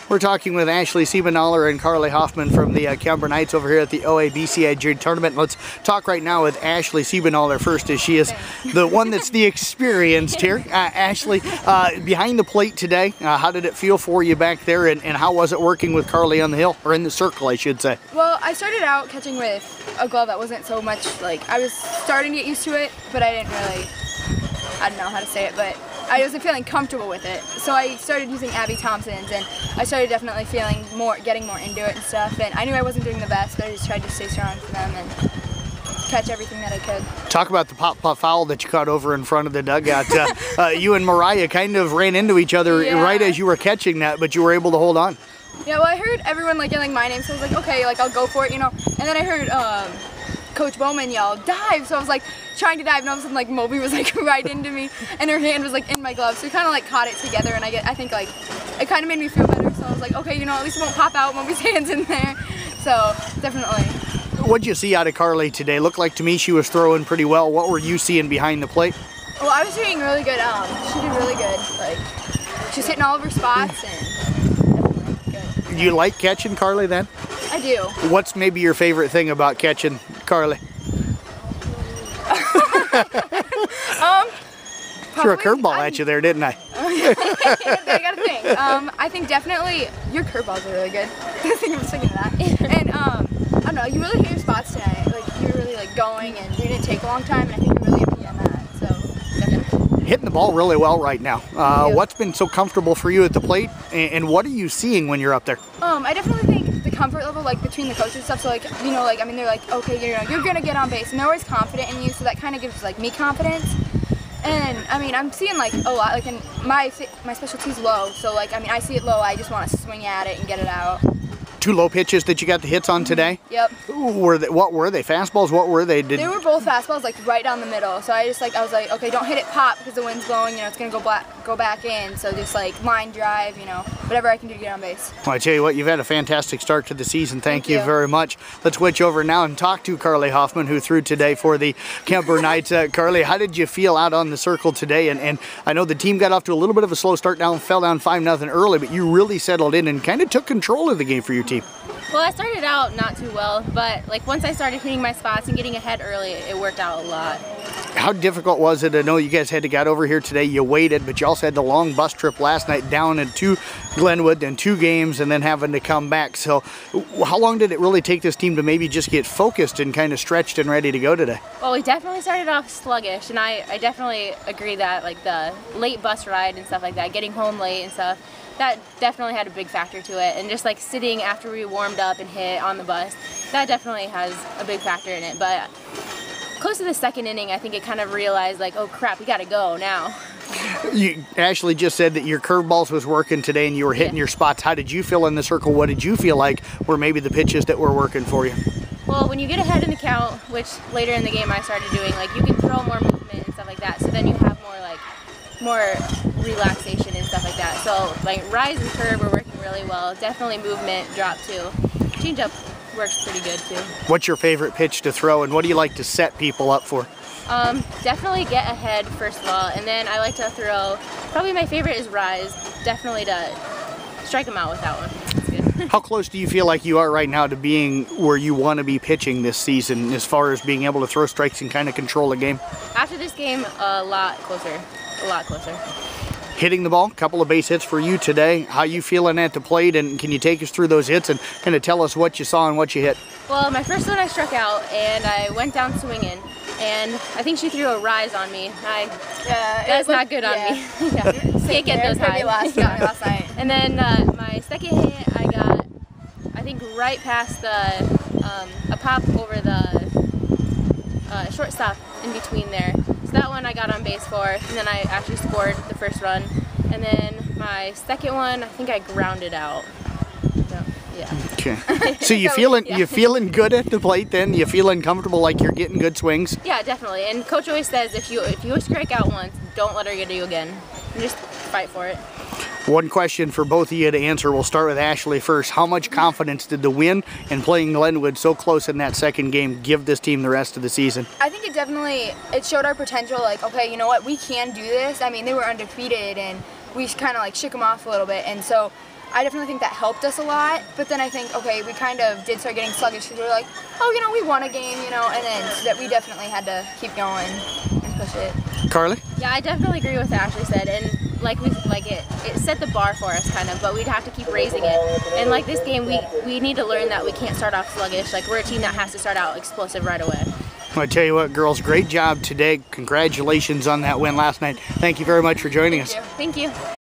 We're talking with Ashley Sibenaller and Carly Hoffman from the Kuemper Knights over here at the OA-BCIG tournament. Let's talk right now with Ashley Sibenaller first, as she is the one that's the experienced here. Ashley, behind the plate today, how did it feel for you back there, and how was it working with Carly on the hill, or in the circle, I should say? Well, I started out catching with a glove that wasn't so much, like, I was starting to get used to it, but I didn't really, I don't know how to say it, but I wasn't feeling comfortable with it. So I started using Abby Thompson's, and I started definitely feeling more, getting more into it and stuff. And I knew I wasn't doing the best, but I just tried to stay strong for them and catch everything that I could. Talk about the pop-pop foul that you caught over in front of the dugout. You and Mariah kind of ran into each other right as you were catching that, but you were able to hold on. Yeah, well, I heard everyone like yelling my name, so I was like, okay, like I'll go for it, you know. And then I heard Coach Bowman yell, dive! So I was like trying to dive, and all of a sudden like Moby was like right into me, and her hand was like in my glove. So we kind of like caught it together, and I think like it kind of made me feel better. So I was like, okay, you know, at least it won't pop out. Moby's hand's in there. So definitely. What'd you see out of Carly today? Looked like to me she was throwing pretty well. What were you seeing behind the plate? Well, I was doing really good. She did really good. Like she's hitting all of her spots, and definitely good. Do you like catching Carly then? I do. What's maybe your favorite thing about catching Carly? Threw a curveball at you there, didn't I? I gotta think. I think definitely your curveballs are really good. I think I'm sticking to that. And I don't know, you really hit your spots tonight. Like you were really like going, and you didn't take a long time, and I think you really improved on that. So definitely. Hitting the ball really well right now. What's been so comfortable for you at the plate, and what are you seeing when you're up there? I definitely think the comfort level, like between the coaches and stuff. So like, you know, like I mean, they're like, okay, you know, you're gonna get on base, and they're always confident in you. So that kind of gives like me confidence. And I mean, I'm seeing like a lot. Like in my specialty's low, so like I mean, I see it low. I just want to swing at it and get it out. Two low pitches that you got the hits on today? Yep. Ooh, what were they? Fastballs? What were they? They were both fastballs, like right down the middle. So I was like, okay, don't hit it pop because the wind's blowing. You know, it's gonna go back in. So just like line drive, you know, whatever I can do to get on base. Well, I tell you what, you've had a fantastic start to the season. Thank you very much. Let's switch over now and talk to Carly Hoffman, who threw today for the Kuemper Knights. Carly, how did you feel out on the circle today? And I know the team got off to a little bit of a slow start, fell down 5-0 early, but you really settled in and kind of took control of the game for your team. Well, I started out not too well, but like once I started hitting my spots and getting ahead early, it worked out a lot. How difficult was it? I know you guys had to get over here today. You waited, but you also had the long bus trip last night down into Glenwood and 2 games and then having to come back. So how long did it really take this team to maybe just get focused and kind of stretched and ready to go today? Well, we definitely started off sluggish, and I definitely agree that like the late bus ride and stuff like that, getting home late and stuff, that definitely had a big factor to it. And just like sitting after we warmed up and hit on the bus, that definitely has a big factor in it. But close to the second inning, I think it kind of realized like, oh crap, we gotta go now. You Ashley just said that your curveballs was working today and you were hitting your spots. How did you feel in the circle? What did you feel like were maybe the pitches that were working for you? Well, when you get ahead in the count, which later in the game I started doing, like you can throw more movement and stuff like that. So then you have more relaxation and stuff like that. So like rise and curve were working really well. Definitely movement, drop too. Change up works pretty good too. What's your favorite pitch to throw, and what do you like to set people up for? Definitely get ahead first of all, and then I like to throw, probably my favorite is rise, definitely to strike them out with that one. That's good. How close do you feel like you are right now to being where you want to be pitching this season as far as being able to throw strikes and kind of control the game? After this game, a lot closer. A lot closer. Hitting the ball, a couple of base hits for you today. How you feeling at the plate, and can you take us through those hits and kind of tell us what you saw and what you hit? Well, my first one I struck out and I went down swinging, and I think she threw a rise on me. That's not good on me. Can't get those high. Last night. And then my second hit, I got, I think right past a pop over the shortstop in between there. So that one I got on base for, and then I actually scored the first run. And then my second one, I think I grounded out. So, yeah. Okay. So you feeling good at the plate then? You feeling comfortable, like you're getting good swings? Yeah, definitely. And coach always says if you strike out once, don't let her get you again. And just fight for it. One question for both of you to answer. We'll start with Ashley first. How much confidence did the win and playing Glenwood so close in that second game give this team the rest of the season? I think it showed our potential, like, okay, you know what, we can do this. I mean, they were undefeated, and we kind of like shook them off a little bit, and so I definitely think that helped us a lot. But then I think, okay, we kind of did start getting sluggish because we were like, oh, you know, we won a game, you know, and then so that we definitely had to keep going and push it. Carly? Yeah, I definitely agree with what Ashley said, and it set the bar for us kind of, but we'd have to keep raising it. And like this game, we need to learn that we can't start off sluggish. Like we're a team that has to start out explosive right away. I tell you what, girls, great job today. Congratulations on that win last night. Thank you very much for joining us. Thank you.